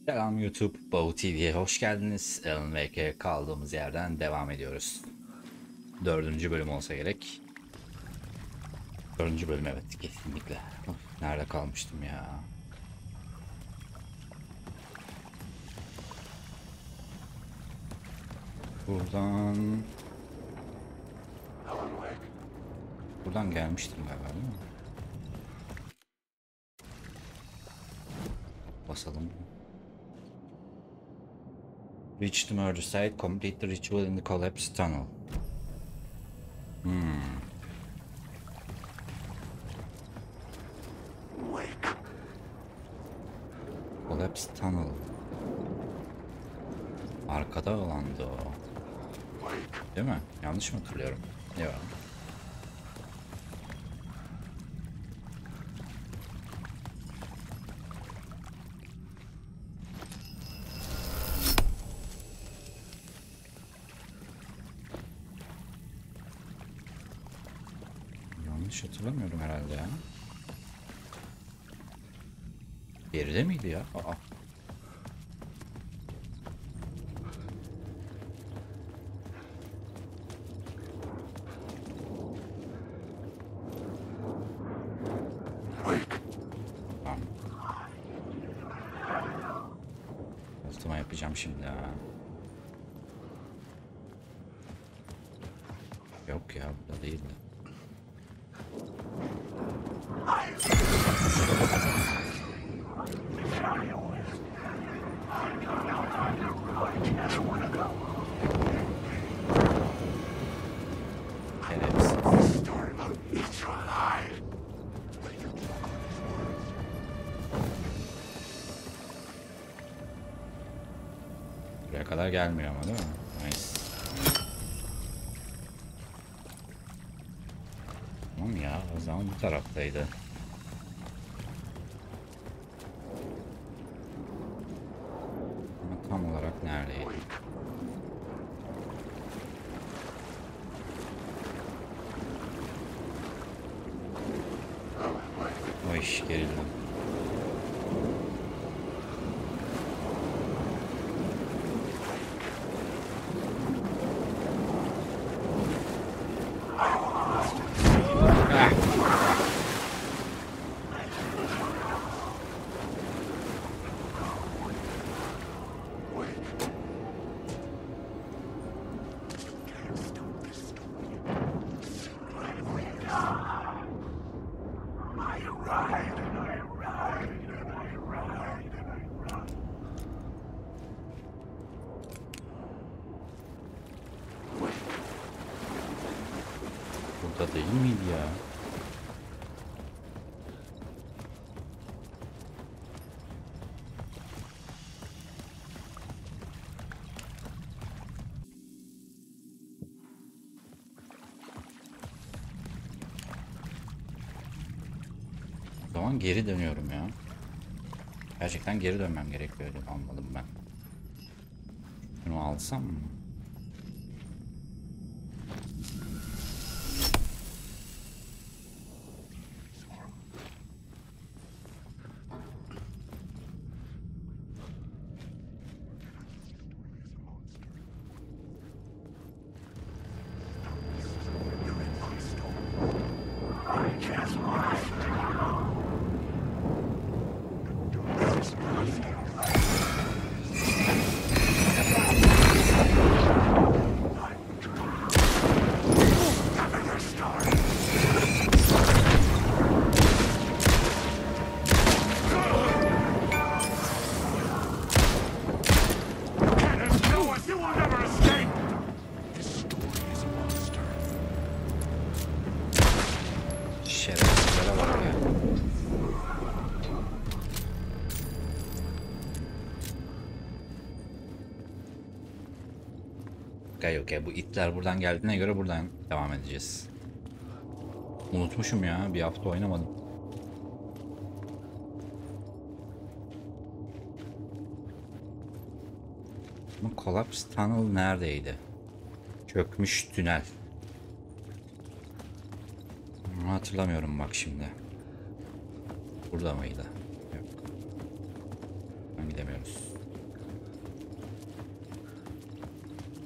Selam YouTube, Bahu TV'ye hoş geldiniz. Alan Wake'e kaldığımız yerden devam ediyoruz. Dördüncü bölüm olsa gerek. Dördüncü bölüm, evet, kesinlikle. Of, nerede kalmıştım ya? Buradan... Buradan gelmiştim galiba, değil mi? Basalım. Reach the murder site, complete the ritual in the collapsed tunnel. Collapsed tunnel. Arkada olandı o. Değil mi? Yanlış mı hatırlıyorum? Yok. Yanlış hatırlamıyorum herhalde ya. Geride miydi ya? Aa. Tamam. Altıma yapacağım şimdi ha. Yok ya, burada değildi. Şerefsiz. Buraya kadar gelmiyor ama, değil mi? Nice. Tamam ya, o zaman bu taraftaydı. Ama tam olarak neredeydi? O iş gerildim. Ah! Burada değil miydi ya? O zaman geri dönüyorum ya. Gerçekten geri dönmem gerekiyor, öyle anladım ben. Şunu alsam mı? Şerefsizlere bak ya. Okay, bu itler buradan geldiğine göre buradan devam edeceğiz. Unutmuşum ya, bir hafta oynamadım. Ama Collapse Tunnel neredeydi? Çökmüş tünel. Bunu hatırlamıyorum bak şimdi. Burada mıydı? Yok. gidemiyoruz.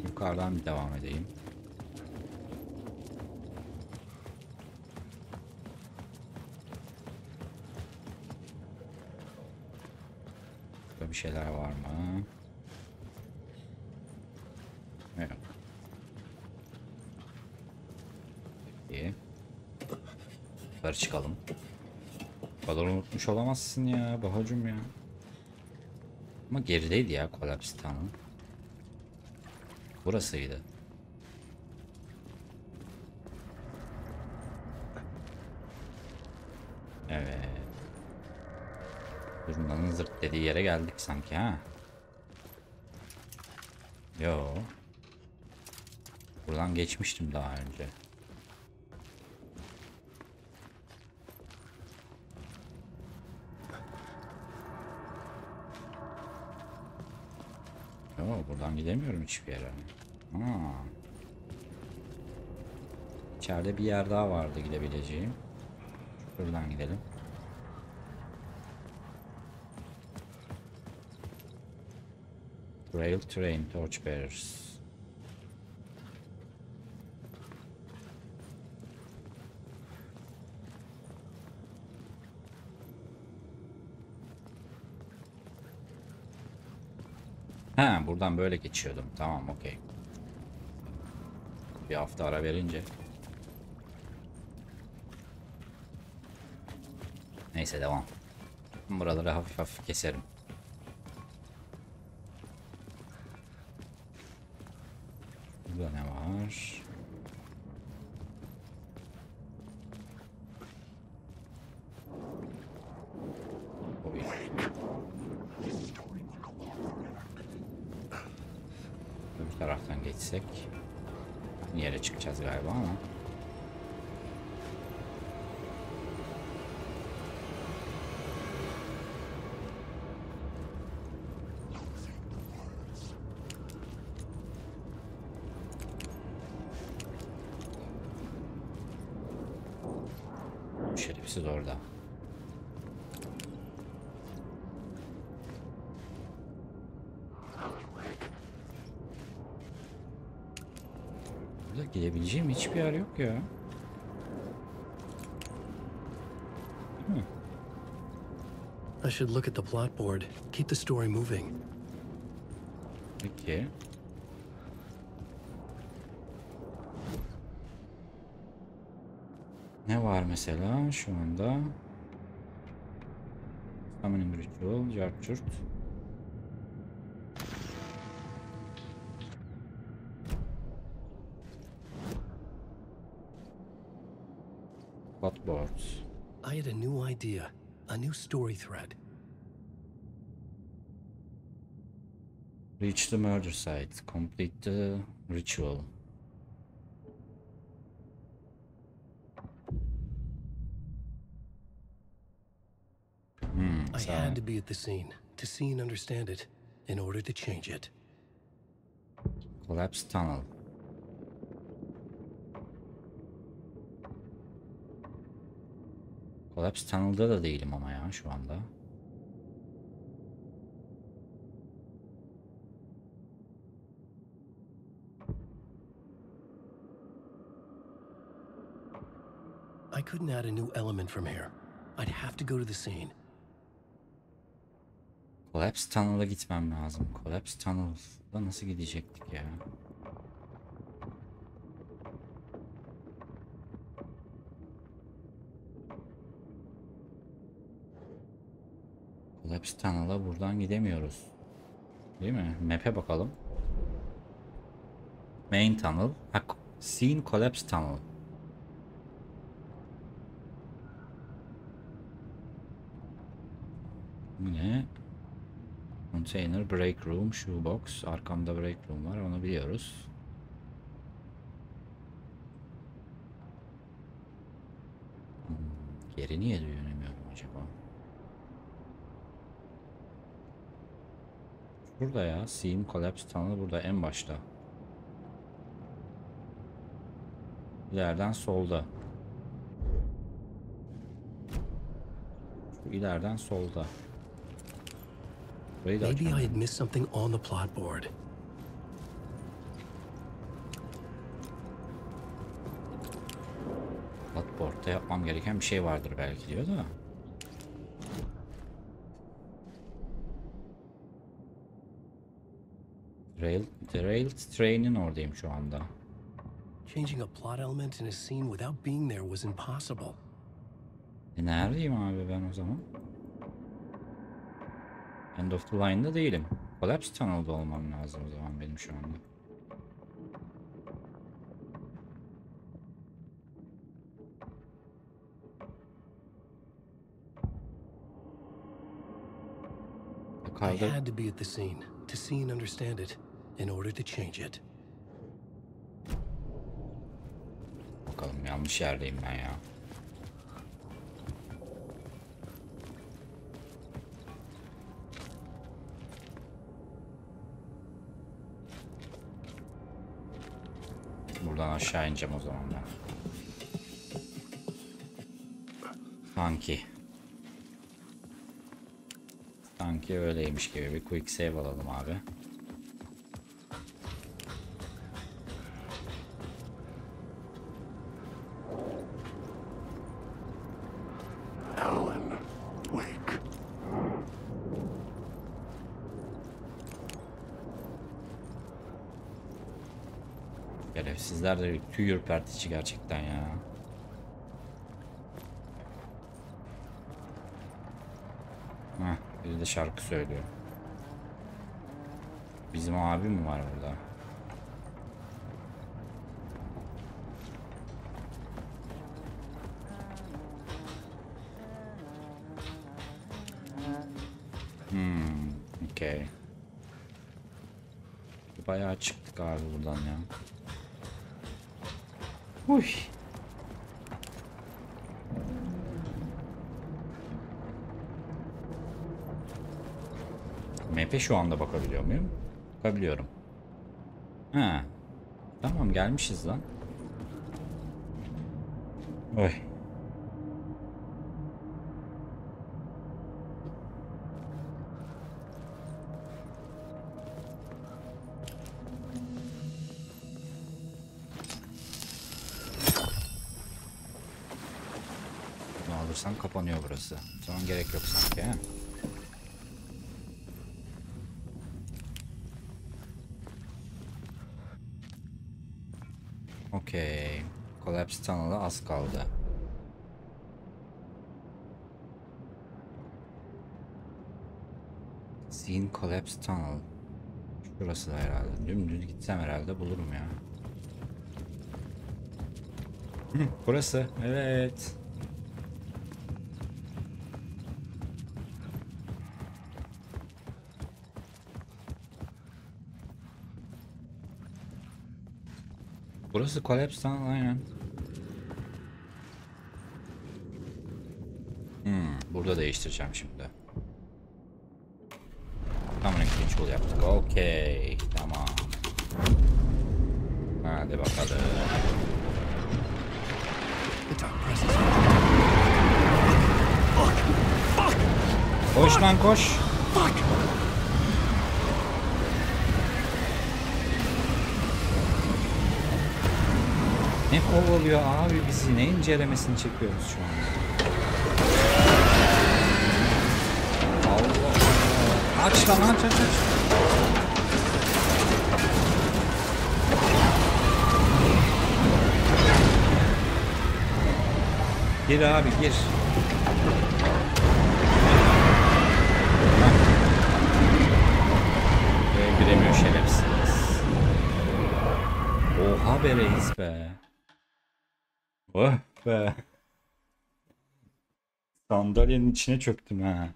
Yukarıdan bir devam edeyim. Burada bir şeyler var mı? Yok. Peki. Yukarı çıkalım. Bu kadar unutmuş olamazsın ya Bahacım ya. Ama gerideydi ya Collapse Tunnel. Burasıydı. Evet. Durmanın zırt dediği yere geldik sanki ha. Yo. Buradan geçmiştim daha önce. Yo, buradan gidemiyorum hiçbir yere. Ha. İçeride bir yer daha vardı gidebileceğim. Şuradan gidelim. Rail Train Torchbearers. Ha, buradan böyle geçiyordum. Tamam, okey. Bir hafta ara verince. Neyse, devam. Buraları hafif hafif keserim. Burada ne var? Oy. Öbür taraftan geçsek bir yere çıkacağız galiba ama. Şerefsiz orada. Burada gidebileceğim hiçbir yer yok ya. I should look at the plot board. Keep the story moving. Peki. Ne var mesela şu anda? Summoning Ritual, Yarçurt. Plotboard. I had a new idea, a new story thread. Reach the murder site. Complete the ritual. I had to be at the scene to see and understand it in order to change it. Collapse Tunnel. Collapse Tunnel'da da değilim ama ya şu anda. I couldn't add a new element from here. I'd have to go to the scene. Collapse Tunnel'a gitmem lazım. Collapse Tunnel'da nasıl gidecektik ya? Collapse Tunnel'a buradan gidemiyoruz. Değil mi? Map'e bakalım. Main Tunnel. Ha, Scene Collapse Tunnel. Ne? Container, Break Room, Shoebox. Arkamda Break Room var, onu biliyoruz. Geri niye dönemiyorum acaba? Burada ya. Scene Collapse Tunnel burada en başta. İleriden solda. Şu ileriden solda. Burayı da Maybe I had açamıyorum. missed something on the plot board. Platformda yapmam gereken bir şey vardır belki diyor da. Derailed Train'in oradayım şu anda. Changing a plot element in a scene without being there was impossible. Neredeyim abi ben o zaman? End of the Line'da değilim. Collapse Tunnel'da olmam lazım o zaman benim şu anda. I Yukarıda had to be at the scene to see and understand it in order to change it. bakalım, yanlış yerdeyim ben ya. Buradan aşağı ineceğim o zaman ben. Sanki öyleymiş gibi. Bir quick save alalım abi. Alan, wake. Şerefsizler de tüy ürpertici gerçekten ya. Heh, biri de şarkı söylüyor. Bizim abi mi var burada? Okey. Bayağı çıktık abi buradan ya. Uy. Map'e şu anda bakabiliyor muyum? Bakabiliyorum. Ha. Tamam, gelmişiz lan. Oy. Bunu alırsan kapanıyor burası. O zaman gerek yok sanki, he? Okey. Collapse Tunnel'a az kaldı. Scene Collapse Tunnel. Şurası da herhalde. Dümdüz gitsem herhalde bulurum ya. Burası. Evet. Burası Collapse Tunnel aynen. Burada değiştireceğim şimdi. Tamam, control yaptık. Okey. Tamam. Hadi bakalım. The dark presence. Koş lan koş. Fuck! Ne kovalıyor abi bizi? Ne incelemesini çekiyoruz şu an? Allah Allah. Aç lan, aç. Gir abi gir. Giremiyor şerefsiz. Oha be reis be. Oh be. Sandalyenin içine çöktüm ha.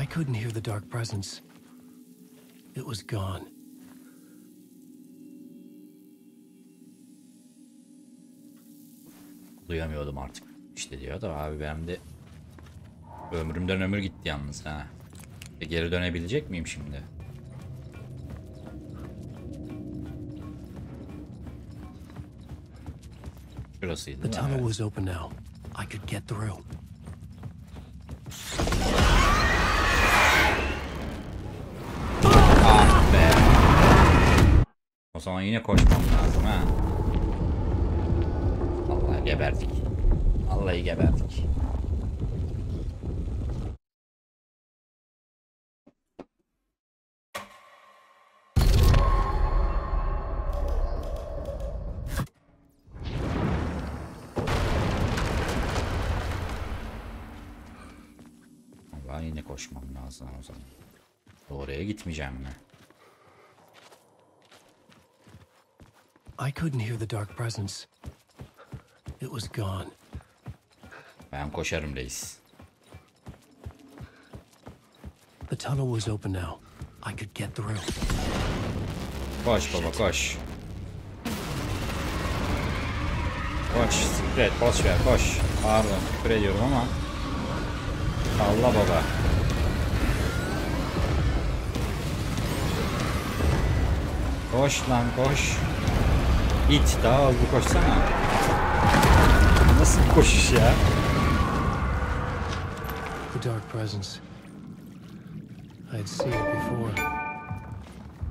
I couldn't hear the dark presence. It was gone. Duyamıyordum artık. İşte diyor da abi, benim de ömrümden ömür gitti yalnız ha. Geri dönebilecek miyim şimdi? Şurasıydı The değil mi? tunnel Evet. was open now. I could get through. zaman yine koşmam lazım ha. Vallahi geberdik. Vallahi geberdik. Vallahi yine koşmam lazım o zaman. Oraya gitmeyeceğim mi? I couldn't hear the dark presence. It was gone. Ben koşarım reis. The tunnel was open now. I could get through. Koş baba koş. Koş, sikret, boş ver, koş. Pardon, küfür ediyorum ama. Allah baba. Koş lan koş. İt, daha hızlı koşsana. Nasıl bir koşuş ya? The dark presence. I'd seen it before.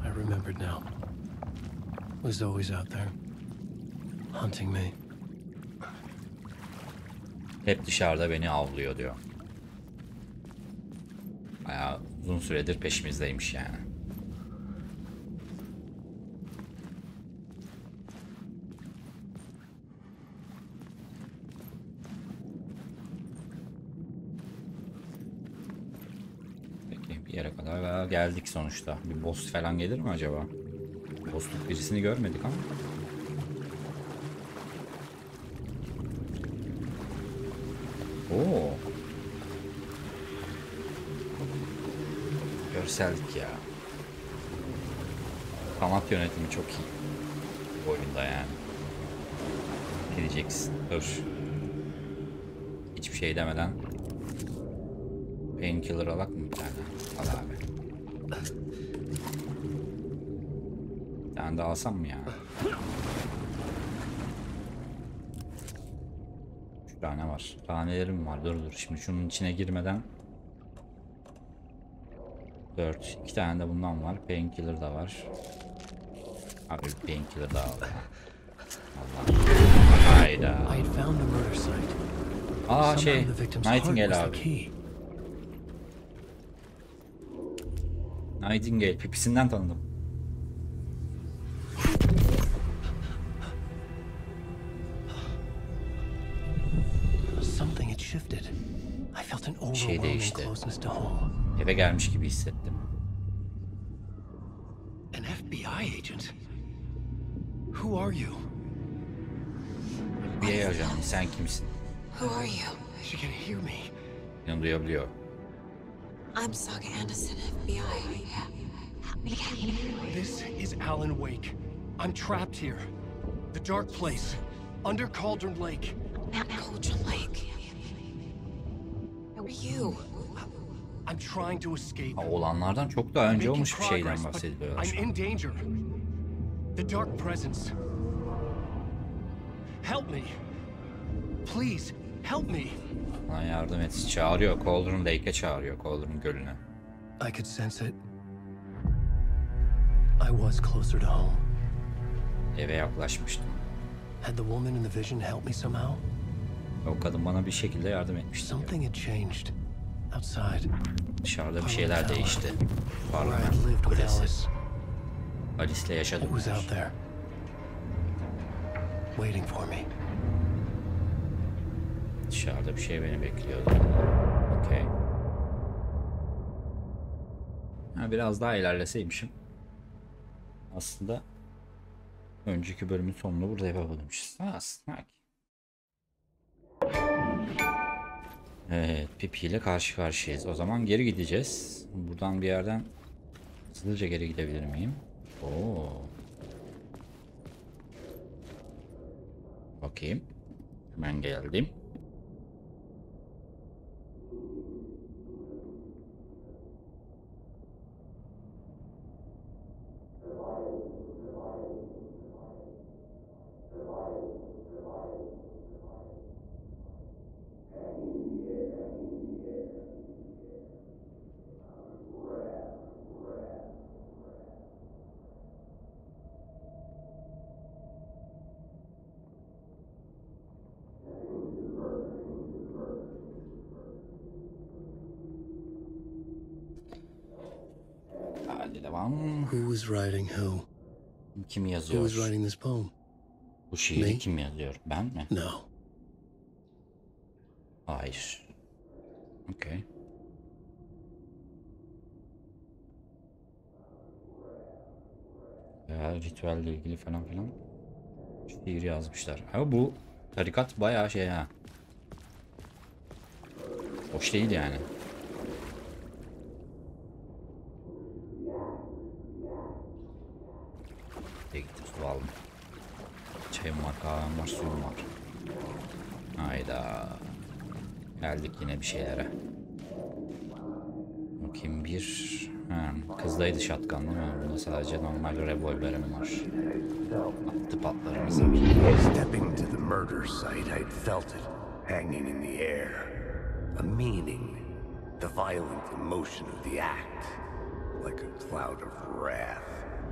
I remembered now. It was always out there, hunting me. Hep dışarıda beni avlıyor diyor. Bayağı uzun süredir peşimizdeymiş yani. Peki bir yere kadar geldik sonuçta. Bir boss falan gelir mi acaba? Boss'luk birisini görmedik ama. Oo. Görsellik ya. Kanat yönetimi çok iyi. Bu oyunda yani. Gideceksin. Dur. Hiçbir şey demeden. Painkiller alak mı bir tane? Al abi. Bir tane de alsam mı ya? 3 tane var. Tanelerim var. Dur dur. Şimdi şunun içine girmeden 4. 2 tane de bundan var. Painkiller da var. Abi painkiller da al. Allah. Hayda. I had found the murder site. Aa Somehow şey. the victim's heart Nightingale was the abi. key. Nightingale. Pipisinden tanıdım. Something had shifted. I felt an overwhelming değişti. closeness to home. Eve gelmiş gibi hissettim. An FBI agent? Who are you? Bir ajanı. Sen kimsin? Who are you? She can hear me. Beni duyabiliyor. I'm Saga Anderson, FBI. This is Alan Wake. I'm trapped here. The dark place. Under Cauldron Lake. Cauldron Lake. Who are you? I'm trying to escape. Ha, olanlardan çok daha önce Making olmuş bir şeyden progress, but bahsediyorlar I'm şu an. in danger. The dark presence. Help me. Please, help me. Bana yardım et. Çağırıyor. Cauldron Lake'e çağırıyor. Cauldron Gölü'ne. I could sense it. I was closer to home. Eve yaklaşmıştım. Had the woman in the vision helped me somehow? O kadın bana bir şekilde yardım etmişti. diyor. Something had changed. Outside. Dışarıda bir şeyler değişti. Where I Parlament had lived with kulesi. Alice. Alice'le yaşadım. It was out there. Waiting for me. Dışarıda bir şey beni bekliyordu. Okey. Ha, biraz daha ilerleseymişim. Aslında önceki bölümün sonunu burada yapabilirmişiz. Aslında. Evet, Pipi ile karşı karşıyayız. O zaman geri gideceğiz. Buradan bir yerden hızlıca geri gidebilir miyim? Oo. Bakayım. Hemen geldim. Okey, devam. Who was writing who? Kim Who was yazıyor? writing this poem? Bu şiiri Me? kim yazıyor? Ben mi? No. Hayır. Okey. Ya ritüelle ilgili falan filan şiir yazmışlar. Ama bu tarikat bayağı şey ha. Hoş değil yani. Gitti su aldım. Çayım var, kahvem var, suyum var. Hayda. Geldik yine bir şeylere. Bakayım bir... kızdaydı shotgun değil mi? Bunda sadece normal revolverim var. Attı patlarımızı. Stepping to the murder site, I'd felt it, hanging in the air. A meaning, the violent emotion of the act. Like a cloud of wrath.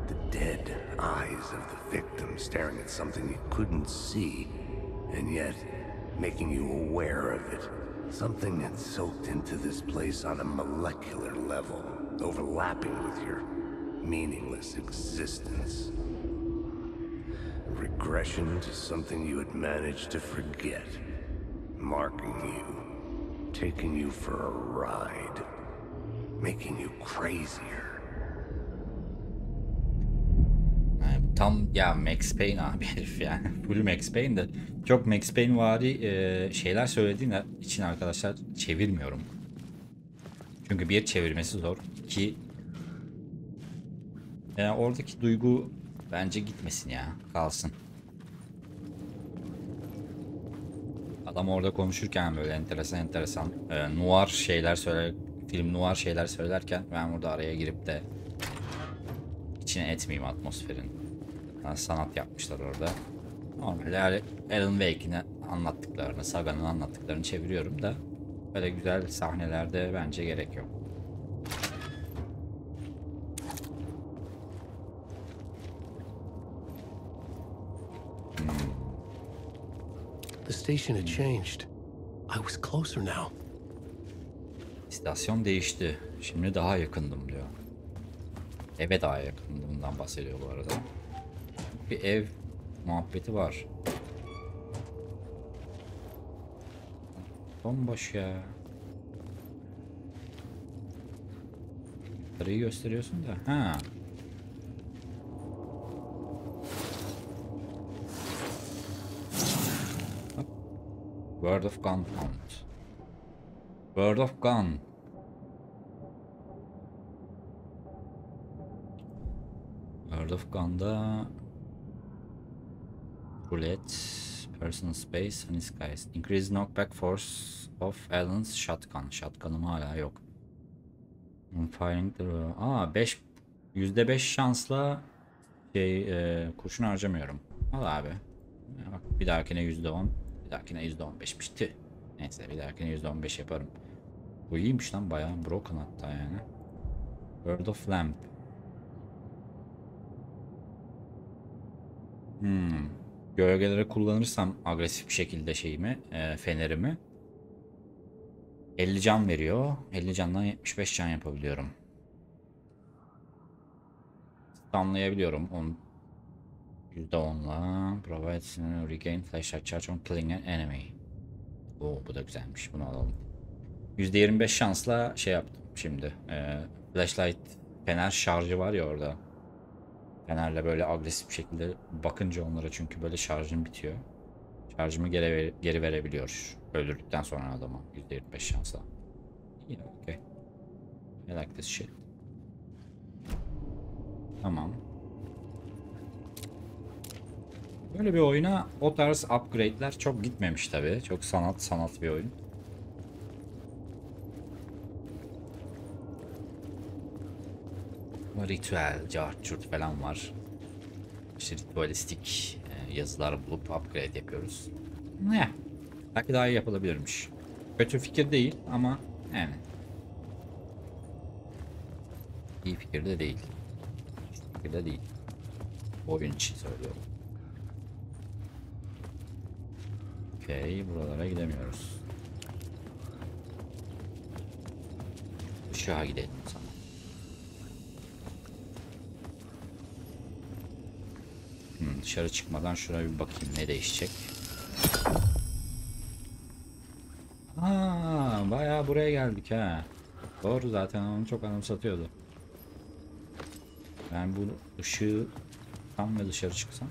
The dead eyes of the victim staring at something you couldn't see, and yet making you aware of it. Something had soaked into this place on a molecular level, overlapping with your meaningless existence. Regression to something you had managed to forget. Marking you, taking you for a ride, making you crazier. Tam ya Max Payne abi herif yani. Full Max Payne de çok Max Payne vari şeyler söylediğin için arkadaşlar çevirmiyorum. Çünkü bir çevirmesi zor. İki oradaki duygu bence gitmesin ya. Kalsın. Adam orada konuşurken böyle enteresan noir şeyler söyler, film noir şeyler söylerken ben burada araya girip de içine etmeyeyim atmosferin. Sanat yapmışlar orada. Normalde Alan Wake'in anlattıklarını, Saga'nın anlattıklarını çeviriyorum da böyle güzel sahnelerde bence gerek yok. The station had changed. I was closer now. İstasyon değişti. Şimdi daha yakındım diyor. Eve daha yakındığımdan bahsediyor bu arada. Bir ev muhabbeti var. Bomboş ya. Parayı gösteriyorsun da. Ha. Bak. Word of Gun found. Word of Gun. Word of Gun'da bullet, personal space, and skies. Increase knockback force of Alan's shotgun. Shotgun'ım hala yok. Firing the... %5 şansla kurşun harcamıyorum. Al abi. Bak bir dahakine %10, bir dahakine %15'miş. Tüh. Neyse bir dahakine %15 yaparım. Bu iyiymiş lan, bayağı broken hatta yani. Word of Lamp. Gölgelere kullanırsam agresif bir şekilde şeyimi, fenerimi 50 can veriyor. 50 candan 75 can yapabiliyorum. Stunlayabiliyorum. %10'la provide regain flashlight charge on killing an enemy. Oo, bu da güzelmiş. Bunu alalım. %25 şansla şey yaptım şimdi. Flashlight fener şarjı var ya orada. Fenerle böyle agresif bir şekilde bakınca onlara, çünkü böyle şarjım bitiyor. Şarjımı geri verebiliyor. Öldürdükten sonra adama %25 şansla. Yeah, okay. I like this shit. Tamam. Böyle bir oyuna o tarz upgrade'ler çok gitmemiş tabi. Çok sanat bir oyun. Ritüel, cart falan var. İşte ritüelistik yazılar bulup upgrade yapıyoruz. Ne? Belki daha iyi yapılabilirmiş. Kötü fikir değil ama yani iyi fikir de değil. İyi fikir de değil. Oyun için söylüyorum. Okey, buralara gidemiyoruz. Işığa gidelim sana. dışarı çıkmadan şuna bir bakayım ne değişecek. Aa, bayağı buraya geldik ha. Doğru, zaten onu çok anımsatıyordu. Ben bu ışığı tam ve dışarı çıksam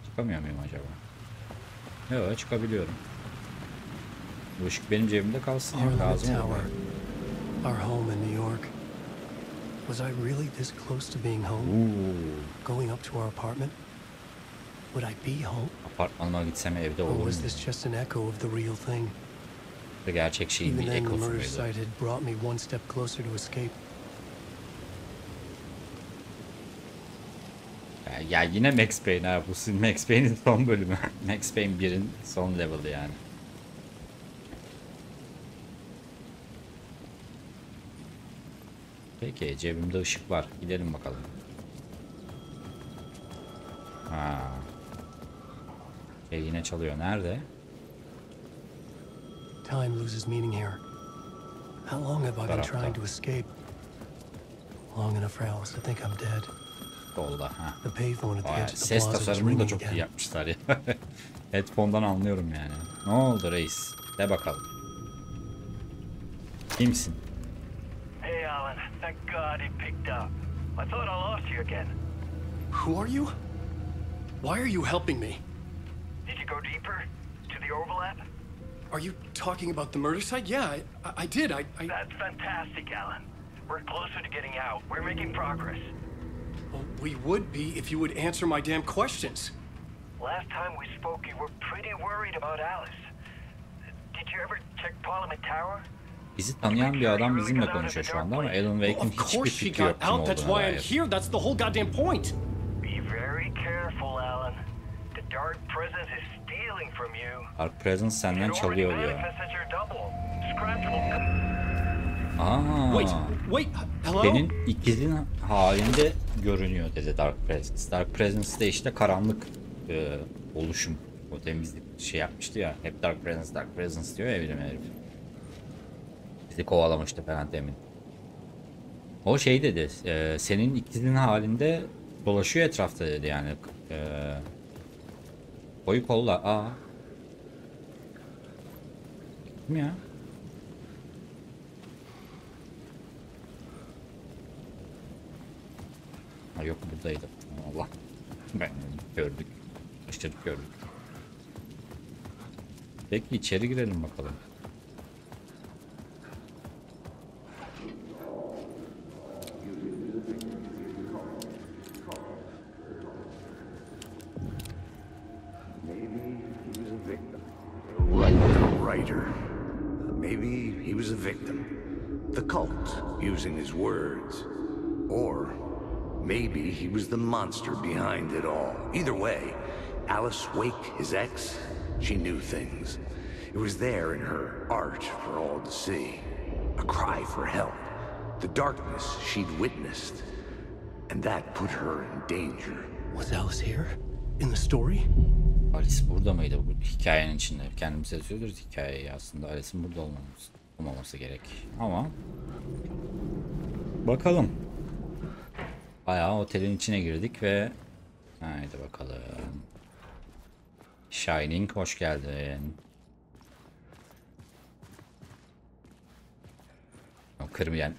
çıkamıyor muyum acaba? Yok, çıkabiliyorum. Bu ışık benim cebimde kalsın ya, Parliament lazım olur. Tower. Our home in New York. Was I really this close to being home? Going up to our apartment? Would I be home? Apartmanıma gitsem evde Or olur was mu? this just an echo of the real thing? Gerçek şeyin Even bir then, the ekosu murder muydu? site had brought me one step closer to escape. Ya yine Max Payne ha, bu Max Payne'in son bölümü. Max Payne 1'in son level'ı yani. Peki, cebimde ışık var. Gidelim bakalım. Ha. Yine çalıyor. Nerede? Time loses meaning here. How long have I been Tarafta. trying to escape? Long enough for Alice to think I'm dead. Solda. Ha. The payphone at the Vay, edge of the ses plaza was tasarımını da ringing çok iyi again. yapmışlar ya. Headphone'dan anlıyorum yani. Ne oldu reis? De bakalım. Kimsin? Hey, Alan. Thank God he picked up. I thought I lost you again. Who are you? Why are you helping me? Did you go deeper? To the overlap? Are you talking about the murder site? Yeah, I did. I That's fantastic, Alan. We're closer to getting out. We're making progress. Well, we would be if you would answer my damn questions. Last time we spoke, you were pretty worried about Alice. Did you ever check Parliament Tower? Bizi tanıyan bir adam bizimle konuşuyor şu anda ama Alan Wake'in Of hiçbir course she fikri yok got kim out. That's olduğuna why I'm dair. here. That's the whole goddamn point. Be very careful, Alan. The Dark Presence is stealing from you. Dark Presence senden It already çalıyor diyor. manifests as your double. Scratch will come. Aa, Wait, hello? senin ikizin halinde görünüyor dedi Dark Presence. Dark Presence de işte karanlık oluşum. O temizlik şey yapmıştı ya. Hep Dark Presence, Dark Presence diyor ya bilim herif. Bizi kovalamıştı falan demin. O şey dedi, senin ikizin halinde dolaşıyor etrafta dedi yani. Koyu kolla. Aa. Kim ya? Ha, yok buradaydı. Allah. Ben gördük. Kaçırdık gördük. Peki içeri girelim bakalım. Writer. Maybe he was a victim. The cult, using his words. Or maybe he was the monster behind it all. Either way, Alice Wake, his ex, she knew things. It was there in her art for all to see. A cry for help. The darkness she'd witnessed. And that put her in danger. Was Alice here? In the story? Alice burada mıydı bu hikayenin içinde? Kendimize söylüyoruz hikayeyi aslında. Alice'in burada olmaması gerek. Ama bakalım. Bayağı otelin içine girdik ve haydi bakalım. Shining hoş geldin. Yani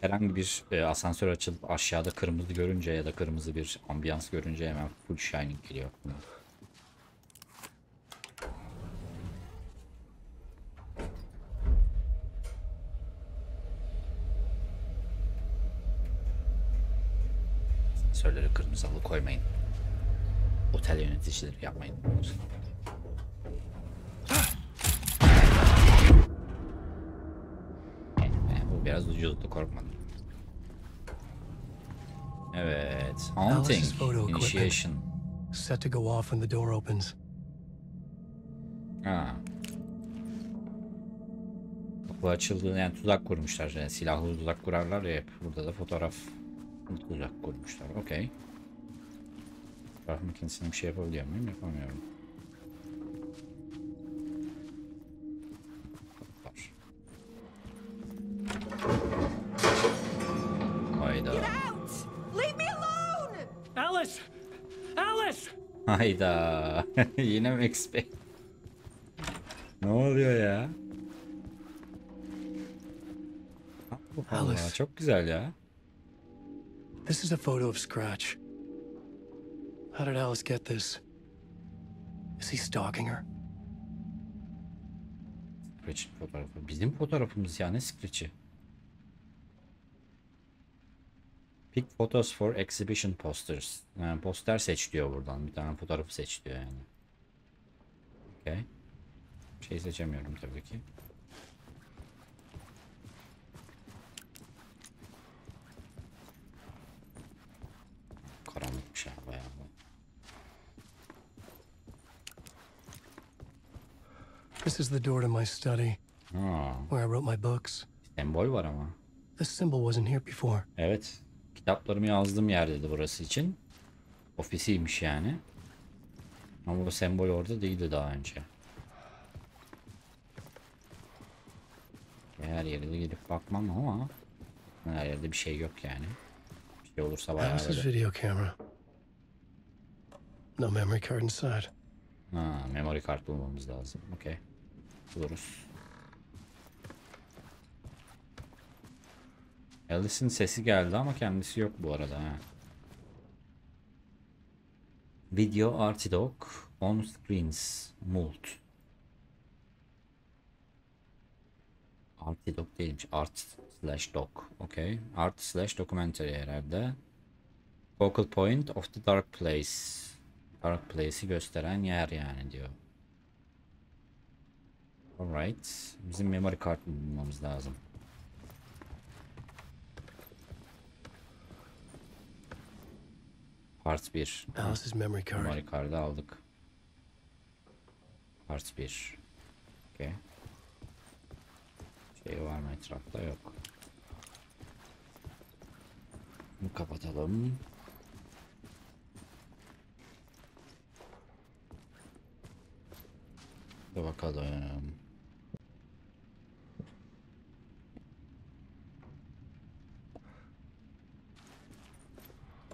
herhangi bir asansör açılıp aşağıda kırmızı görünce ya da kırmızı bir ambiyans görünce hemen full Shining geliyor. Asansörleri kırmızı halı koymayın. Otel yöneticileri yapmayın. Bu biraz ucuzdu, korkmadım. Evet. Haunting. Initiation. Set to go off when the door opens. Ha. Kapı açıldığında yani tuzak kurmuşlar. Yani silahlı tuzak kurarlar ya hep. Burada da fotoğraf tuzak kurmuşlar. Okey. Fotoğraf makinesine bir şey yapabiliyor muyum? Yapamıyorum. Var. Hayda. Leave me alone! Alice! Hayda. Yine Max Payne. Ne oluyor ya? Allah, Alice. çok güzel ya. This is a photo of Scratch. How did Alice get this? Is he stalking her? Scratch'in fotoğrafı. Bizim fotoğrafımız ya, ne Scratch'i? Pick photos for exhibition posters. Yani poster seç diyor buradan. Bir tane fotoğrafı seç diyor yani. Okay. Bir şey seçemiyorum tabii ki. Karanlıkmış ya bayağı. This is the door to my study, Ha, where I wrote my books. sembol var ama. This symbol wasn't here before. Evet. Kitaplarımı yazdığım yer dedi burası için. Ofisiymiş yani. Ama bu sembol orada değildi daha önce. Her yere de gidip bakmam ama her yerde bir şey yok yani. Bir şey olursa bayağı Alice's böyle. video camera. No memory card inside. Ha, memory kart bulmamız lazım. Okey. Buluruz. Alice'in sesi geldi ama kendisi yok bu arada. Ha. Video Artidog on screens mult. Artidog değilmiş. Art/dog. Okey. Art/documentary herhalde. Focal point of the dark place. Dark place'i gösteren yer yani diyor. Alright. Bizim memory card bulmamız lazım. Part 1. Alice's memory card. Memory card'ı aldık. Part 1. Okay. Şey var mı etrafta? Yok. Bunu kapatalım. Dur bakalım.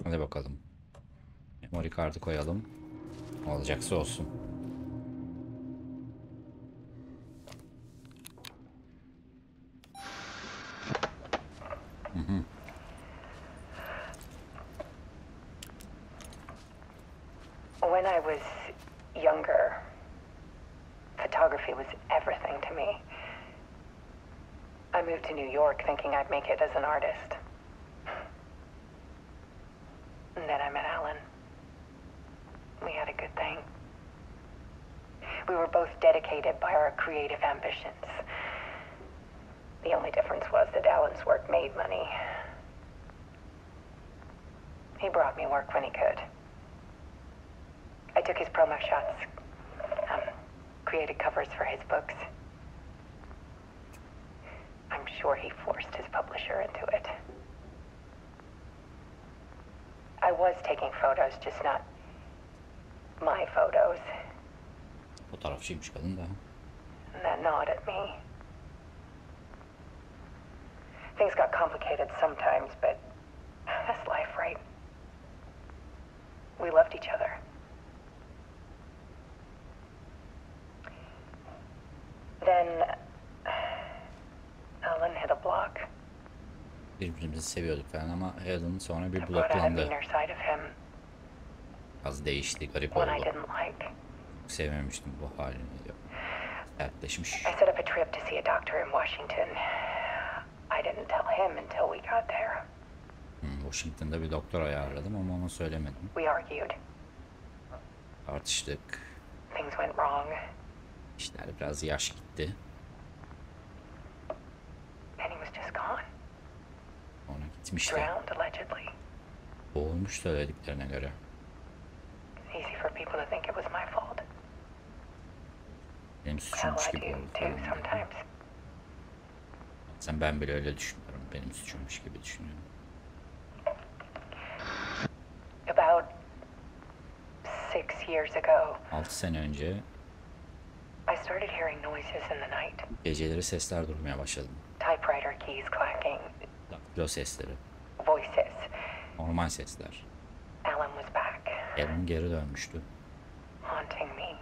Hadi bakalım. Memory kartı koyalım. Olacaksa olsun. When I was younger, photography was everything to me. I moved to New York thinking I'd make it as an artist. And then I met Alan. We had a good thing. We were both dedicated by our creative ambitions. The only difference was that Alan's work made money. He brought me work when he could. I took his promo shots, created covers for his books. I'm sure he forced his publisher into it. I was taking photos, just not my photos. Fotoğrafçıymış kadın da. And that gnawed at me. Things got complicated sometimes, but that's life, right? We loved each other. Then Alan hit a block. Birbirimizi seviyorduk falan ama Alan sonra bir I brought out a bloklandı. meaner side of him, Az değişti, garip one I oldu. didn't like. Çok sevmemiştim bu halini diyor. Sertleşmiş. I set up a trip to see a doctor in Washington. I didn't tell him until we got there. Washington'da bir doktor ayarladım ama ona söylemedim. We argued. Tartıştık. Things went wrong. İşler biraz yaş gitti. And he was just gone. Sonra gitmişti. Drowned, allegedly. Boğulmuş söylediklerine göre. Easy for people to think it was my fault. Benim Hell, suçummuş I gibi do oldu too falan. sometimes. Sen ben bile öyle düşünüyorum. Benim suçummuş gibi düşünüyorum. About 6 years ago, 6 sene önce I started hearing noises in the night. geceleri sesler duymaya başladım. Typewriter keys clacking, Daktilo sesleri. voices. Normal sesler. Alan was back. Alan geri dönmüştü. haunting me.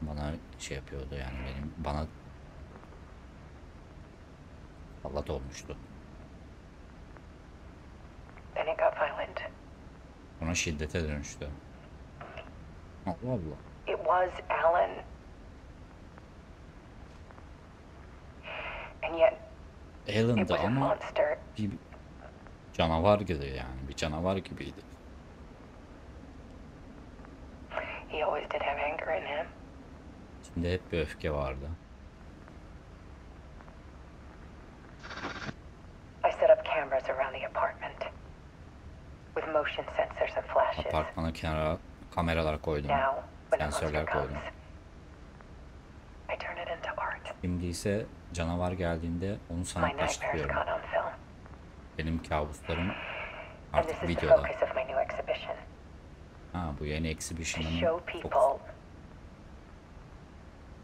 Bana şey yapıyordu yani bana Allah olmuştu. Then it got violent. Sonra şiddete dönüştü. Allah Allah. It was Alan. And yet, it Alan'dı was a ama monster. bir canavar gibi yani. Bir canavar gibiydi. He always did have anger in him. İçinde hep bir öfke vardı. I set up cameras around the apartment with motion sensors and flashes. Apartmana kenara kameralar koydum. Now, when a monster Sensörler comes, koydum. I turn it into art. Şimdi ise canavar geldiğinde onu My sanatlaştırıyorum. nightmares caught on film. Benim kabuslarım And artık this is the videoda. focus of my new exhibition. Ha, bu yeni To exhibition'ın show people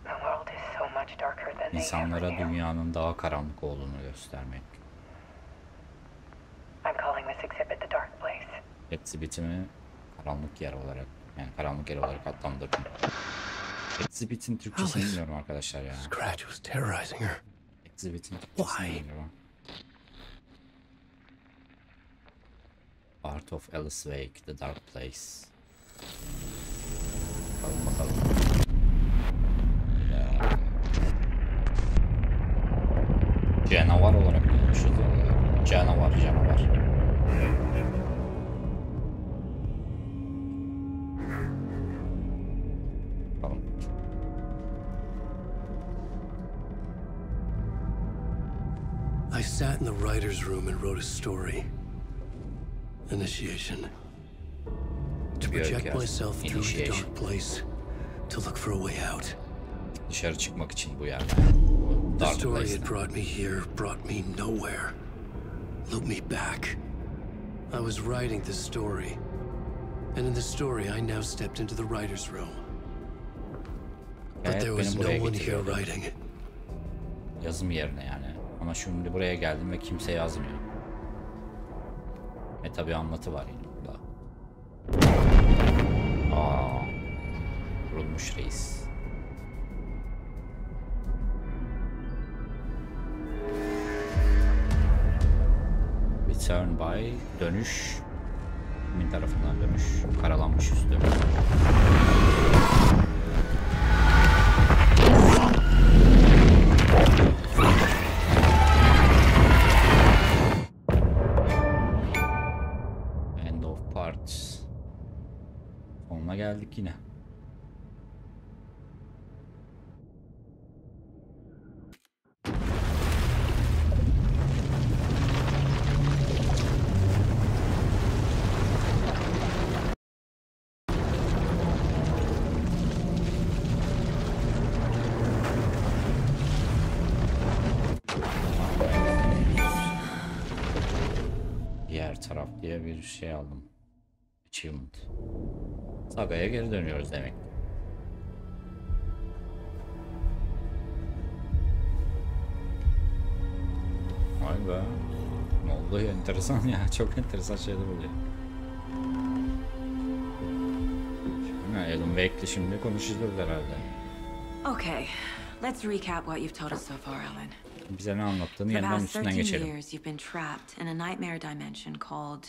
the world is so much darker than they ever insanlara knew. dünyanın daha karanlık olduğunu göstermek. I'm calling this exhibit The Dark Place. Exhibit'imi karanlık yer olarak, yani karanlık yer olarak adlandırdım. Exhibit'in Türkçesini Alice. bilmiyorum arkadaşlar ya. Scratch was terrorizing her. Exhibit'in Türkçesini Why? bilmiyorum. Art of Alice Wake, The Dark Place. Bakalım bakalım. Ya. Canavar olarak görmüşüz. Canavar. Bakalım. I sat in the writer's room and wrote a story. Initiation. To project myself through the Initiation. dark place, to look for a way out. Dışarı çıkmak için bu yerden. The Dark story Place'ten. had brought me here, brought me nowhere. Looped me back. I was writing the story. And in the story, I now stepped into the writer's room. But Evet, there was beni no buraya one here getiriyordu. writing it. Yazım yerine yani. Ama şimdi buraya geldim ve kimse yazmıyor. Tabi anlatı var yine burada. Vurulmuş reis. Return by dönüş. Kimin tarafından dönüş? Karalanmış üstü. End of parts. Sonuna geldik yine. Diğer taraf diye bir şey aldım. Achievement. Saga'ya geri dönüyoruz demek. Vay be. Ne oldu ya? Enteresan ya. Çok enteresan şeyler oluyor. Alan Wake'li şimdi konuşacağız herhalde. Okay, let's recap what you've told us so far, Alan. Bize ne anlattığını For the yeniden past üstünden 13 geçelim. years, you've been trapped in a nightmare dimension called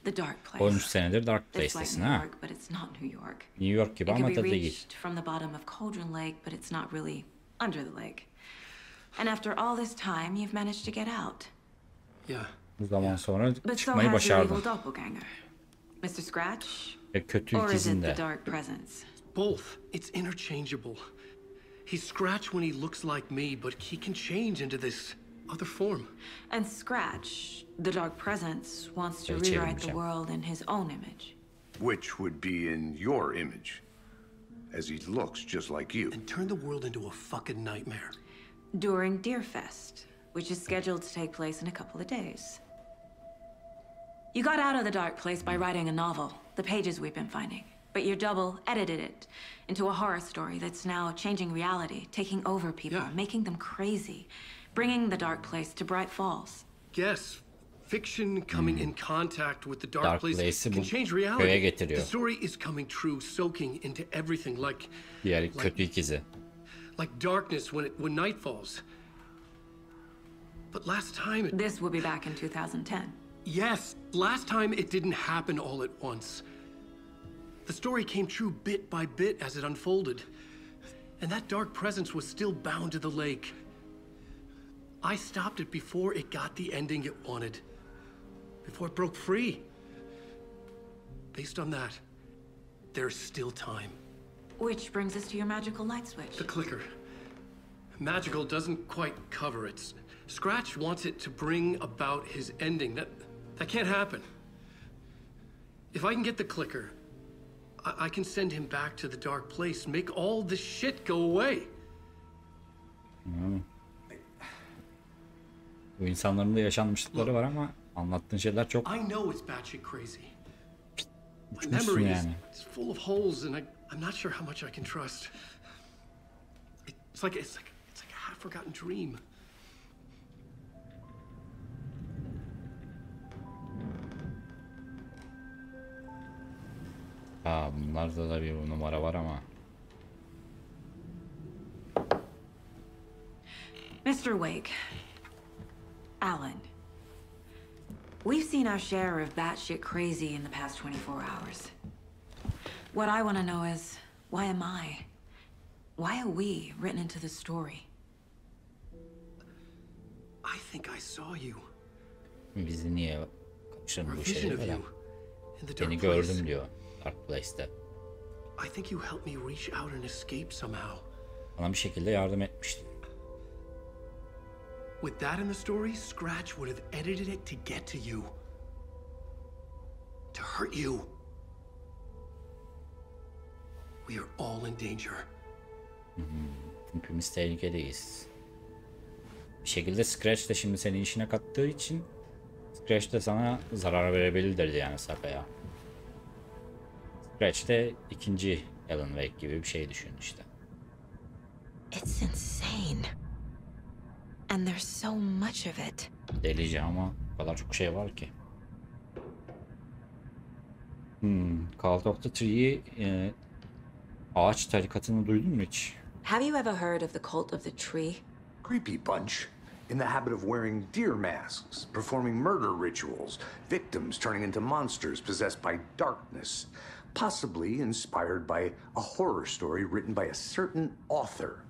the Dark Place. 13 senedir Dark It's like Place'tesin New ha. York, but it's not New York. New York gibi It ama can be tadı değil. reached from the bottom of Cauldron Lake, but it's not really under the lake. And after all this time, you've managed to get out. Yeah. Bu zaman sonra But so çıkmayı has your evil başardın. doppelganger, Mr. Scratch, Ve kötü or is ikizin it de. the Dark Presence? Both. It's interchangeable. He's Scratch when he looks like me, but he can change into this other form. And Scratch, the Dark Presence, wants to Öyle rewrite çevirmiş the ya. world in his own image. Which would be in your image, as he looks just like you. And turn the world into a fucking nightmare. During Deerfest, which is scheduled to take place in a couple of days. You got out of the Dark Place by writing a novel, the pages we've been finding. But your double edited it into a horror story that's now changing reality, taking over people, Yeah. making them crazy, bringing the Dark Place to Bright Falls. Yes, fiction coming in contact with the dark, Dark place Place'i can bu change köye reality. getiriyor. The story is coming true, soaking into everything Diğer kötü ikizi. like darkness when night falls. But last time This will be back in 2010. yes, last time it didn't happen all at once. The story came true bit by bit as it unfolded. And that dark presence was still bound to the lake. I stopped it before it got the ending it wanted. Before it broke free. Based on that, there's still time. Which brings us to your magical light switch. The clicker. Magical doesn't quite cover it. Scratch wants it to bring about his ending. That can't happen. If I can get the clicker, I can send him back to the dark place, make all this shit go away. Bu insanların da yaşanmışlıkları var ama anlattığın şeyler çok I know it's batshit crazy. My uçmuşsun memory yani. is full of holes, and I'm not sure how much I can trust. It's like a half-forgotten dream. Bunlarda da bir numara var ama. Mr. Wake. Alan. We've seen our share of batshit crazy in the past 24 hours. What I want to know is, why am I? Why are we written into the story? I think I saw you. Bizi niye Or kapışın a bu vision şeyle of falan. you in the Seni dark place. gördüm diyor Dark Place'te. I think you helped me reach out and escape somehow. Bana bir şekilde yardım etmiştin. With that in the story, Scratch would have edited it to get to you. To hurt you. We are all in danger. Hepimiz tehlikeliyiz. Bir şekilde Scratch de şimdi senin işine kattığı için Scratch de sana zarar verebilirdi yani Saka'ya. Scratch de ikinci Alan Wake gibi bir şey düşün işte. It's insane. And there's so much of it. Delice ama o kadar çok şey var ki. Cult of the Tree'yi ağaç tarikatını duydun mu hiç? Have you ever heard of the Cult of the Tree? Creepy bunch. In the habit of wearing deer masks, performing murder rituals, victims turning into monsters possessed by darkness, possibly inspired by a horror story written by a certain author.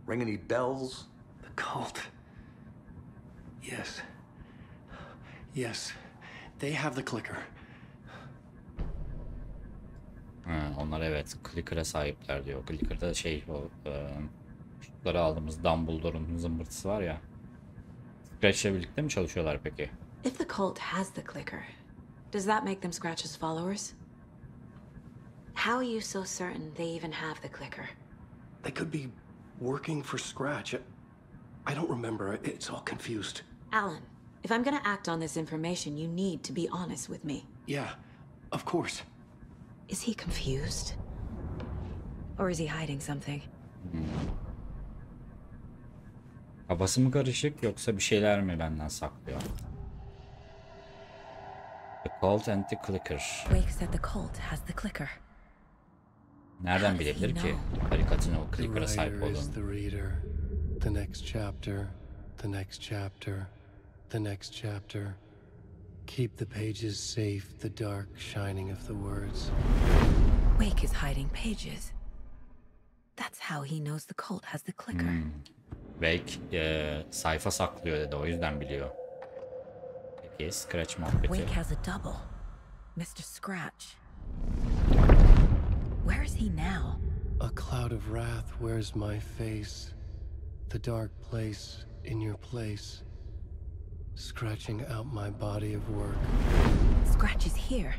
Ring any bells? The cult. Yes. Yes. They have the clicker. Onlar evet Clicker'a sahipler diyor. Clicker'da şey o şutları aldığımız Dumbledore'un zımbırtısı var ya. Scratch'le birlikte mi çalışıyorlar peki? If the cult has the clicker, does that make them Scratch's followers? How are you so certain they even have the clicker? They could be working for Scratch. I don't remember. It's all confused. Alan, if I'm gonna act on this information, you need to be honest with me. Yeah, of course. Is he confused? Or is he hiding something? Kafası mı karışık yoksa bir şeyler mi benden saklıyor? The Cult and the Clicker. Wake said the cult has the clicker. Nereden bilebilir ki tarikatın o The Clicker'a sahip writer is olduğunu? the reader. The next chapter, the next chapter, the next chapter. Keep the pages safe, the dark shining of the words. Wake is hiding pages. That's how he knows the cult has the clicker. Wake sayfa saklıyor dedi, o yüzden biliyor. Peki Scratch muhabbeti. Wake has a double. Mr. Scratch. Where is he now? A cloud of wrath wears my face. The dark place in your place. Scratching out my body of work. Scratch is here.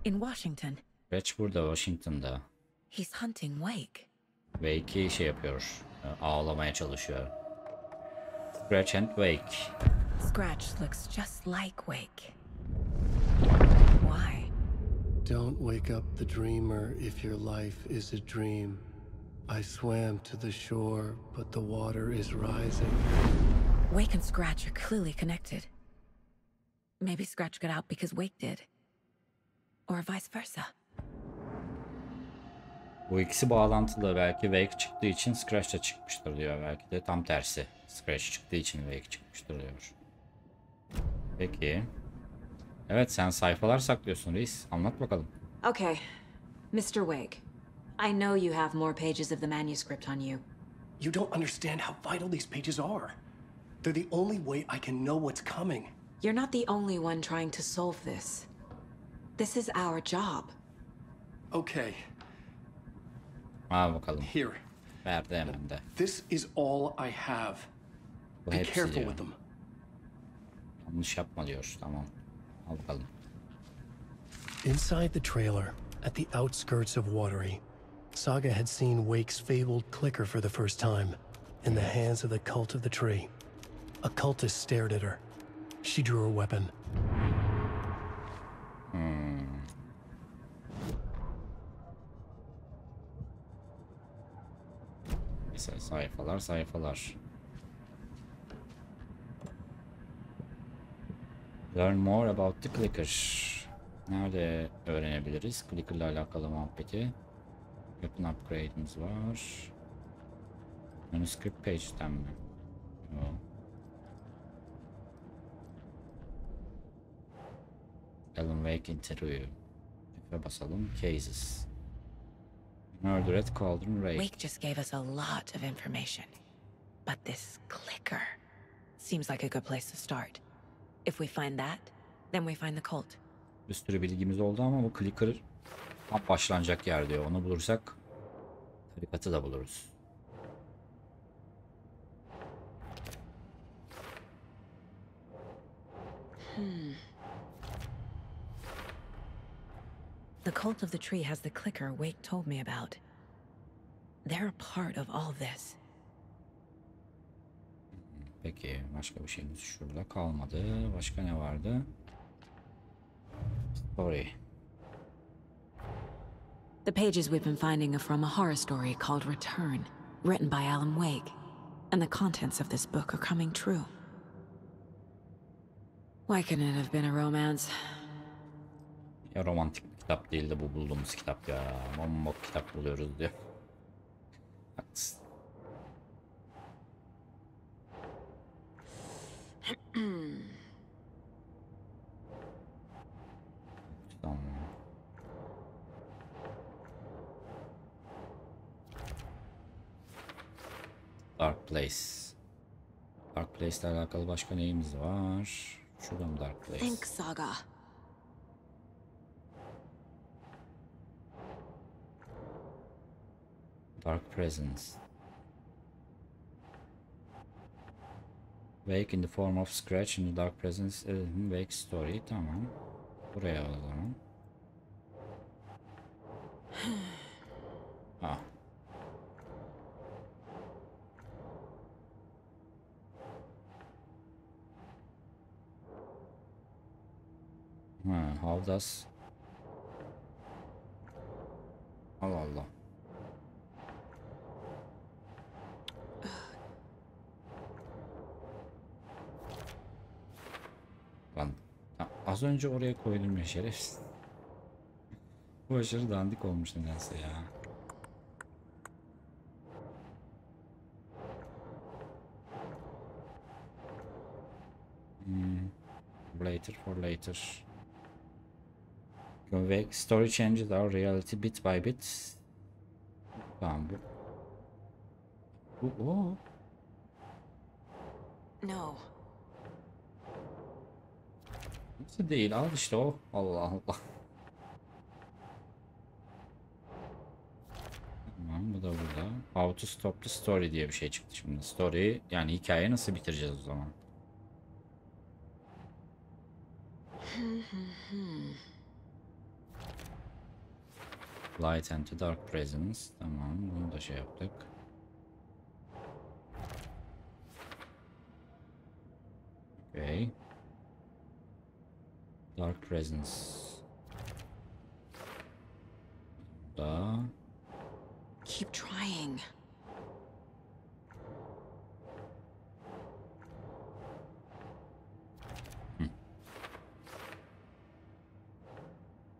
In Washington. Scratch burada Washington'da. He's hunting Wake. Wake'i şey yapıyor. Ağlamaya çalışıyor. Scratch and Wake. Scratch looks just like Wake. Why? Don't wake up the dreamer if your life is a dream. I swam to the shore, but the water is rising. Wake and Scratch are clearly connected. Maybe Scratch got out because Wake did. Or vice versa. Bu ikisi bağlantılı. Belki Wake çıktığı için Scratch da çıkmıştır diyor. Belki de tam tersi. Scratch çıktığı için Wake çıkmıştır diyor. Peki. Evet, sen sayfalar saklıyorsun reis. Anlat bakalım. Okay, Mr. Wake. I know you have more pages of the manuscript on you. You don't understand how vital these pages are. They're the only way I can know what's coming. You're not the only one trying to solve this. This is our job. Okay, Al bakalım. here. Verdi hemen de. This is all I have. Bu Be hepsi careful diyor. with them. Yanlış yapma diyor. Tamam. Al bakalım. Inside the trailer, at the outskirts of Watery, Saga had seen Wake's fabled clicker for the first time, in the hands of the cult of the tree. A cultist stared at her. She drew her weapon. Mesela sayfalar sayfalar. Learn more about the clicker. Nerede öğrenebiliriz? Clicker'la alakalı muhabbeti. Weapon upgrade'imiz var. Manuscript page'den mi? Yok. Alan Wake interview. F'e basalım. Cases. Murder at Cauldron Raid. Wake just gave us a lot of information. But this clicker seems like a good place to start. If we find that, then we find the cult. Bir sürü bilgimiz oldu ama bu clicker tam başlanacak yer diyor. Onu bulursak tarikatı da buluruz. The cult of the tree has the clicker Wake told me about. They're a part of all this. Peki başka bir şeyimiz şurada kalmadı. Başka ne vardı? Story. The pages we've been finding are from a horror story called Return, written by Alan Wake. And the contents of this book are coming true. Why couldn't it have been a romance? Ya romantik bir kitap değil de bu bulduğumuz kitap ya. Bombok kitap buluyoruz diyor. Haklısın. Tamam. Dark Place. Dark Place ile alakalı başka neyimiz var? Şurada mı Dark Place? Think Saga. Dark Presence. Wake in the form of Scratch in the Dark Presence. Wake Story. Tamam. Buraya o zaman. Ah. How does... Allah Allah. Lan az önce oraya koydum ya şerefsiz. Bu aşırı dandik olmuş nedense ya. Later for later. Wake story changes our reality bit by bit. Tamam bu. Bu No. nasıl değil, al işte o. Allah Allah. Tamam, bu da burada. How to stop the story diye bir şey çıktı şimdi. Story yani hikayeyi nasıl bitireceğiz o zaman? Light and the Dark Presence. Tamam, bunu da şey yaptık. Okay. Dark Presence. Da. Keep trying.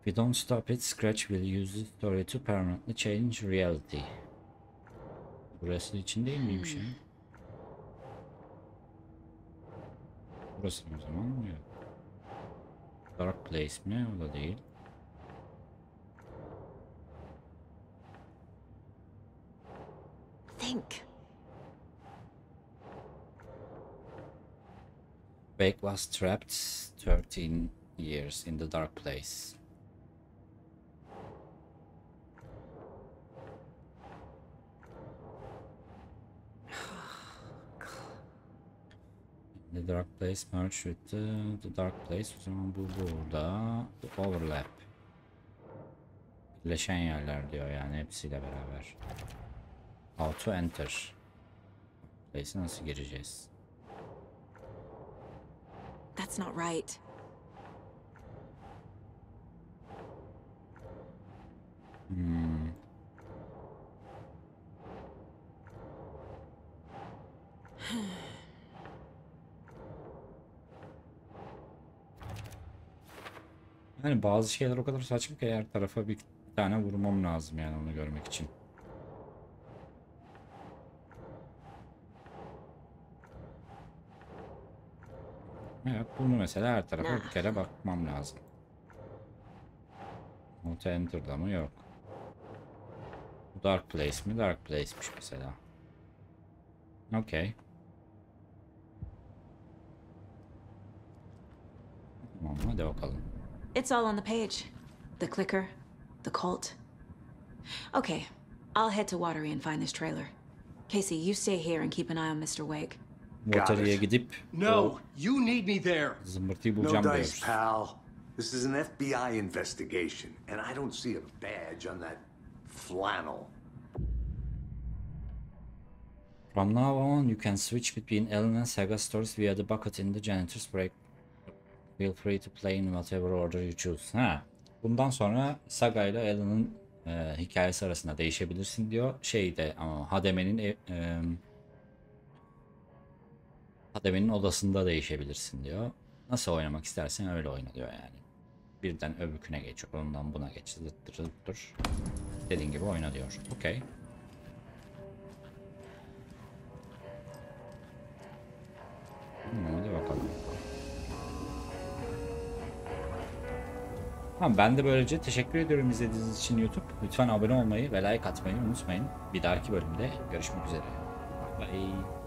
If we don't stop it, Scratch will use the story to permanently change reality. Burası için değil miymiş ya? Burası o zaman yok. Dark Place mi? O da değil. Think. Wake was trapped 13 years in the dark place. The dark place merged with the dark place. O zaman bu burada. The overlap. Birleşen yerler diyor yani hepsiyle beraber. How to enter. Place'e nasıl gireceğiz? That's not right. Yani bazı şeyler o kadar saçma ki her tarafa bir tane vurmam lazım yani onu görmek için. Evet bunu mesela her tarafa bir kere bakmam lazım. Auto Enter'da mı? Yok. Dark Place mi? Dark Place'miş mesela. Okay. Tamam hadi bakalım. It's all on the page. The clicker, the cult. Okay, I'll head to Watery and find this trailer. Casey, you stay here and keep an eye on Mr. Wake. Watery'e gidip No, you need me there. zımbırtıyı No bulacağım dice, diyoruz. pal. This is an FBI investigation, and I don't see a badge on that flannel. From now on, you can switch between Ellen and Saga stories via the bucket in the janitor's break. Feel free to play in whatever order you choose. Ha. Bundan sonra Saga ile Ellen'ın hikayesi arasında değişebilirsin diyor. Şeyde ama Hademe'nin odasında değişebilirsin diyor. Nasıl oynamak istersen öyle oyna diyor yani. Birden öbürküne geç, ondan buna geç. Zıttır. Dediğin gibi oyna diyor. Okey. Hadi bakalım. Tamam, ben de böylece teşekkür ediyorum izlediğiniz için YouTube. Lütfen abone olmayı ve like atmayı unutmayın. Bir dahaki bölümde görüşmek üzere. Bye.